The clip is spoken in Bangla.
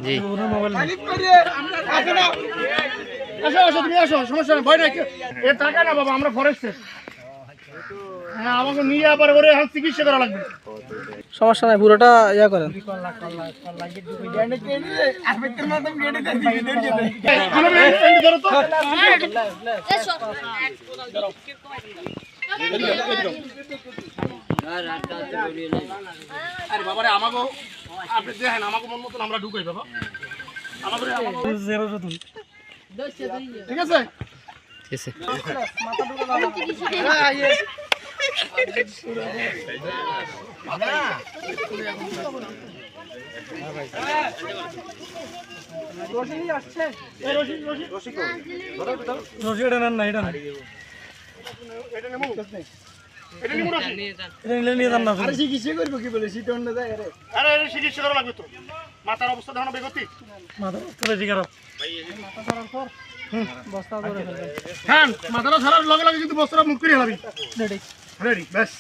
জি আসো তুমি আসো, সমস্যা নেই, ভয় নাই। এ টাকা না বাবা, আমরা ফরেস্টের। হ্যাঁ, আমাকে নিয়ে আবার ওরে এখন চিকিৎসা করা লাগবে। সমস্যা নাই, পুরোটা ইয়া করেন। ধরো তো। আরে বাবারে, আমাকে আপনি দেখেন, আমাকে মন মতন আমরা ঢুকাই বাবা। ঠিক আছে। ঠিক আছে চিকিৎসা করবো কি বলে, শীত অন্য যায়। আরে চিকিৎসা করা লাগবে তো। মাথার অবস্থা দেখো বেগতি। হ্যাঁ, মাথাটা ছাড়ার লগে লগে কিন্তু বস্তাটা মুখ করে হলাবি। রেডি, ব্যাস।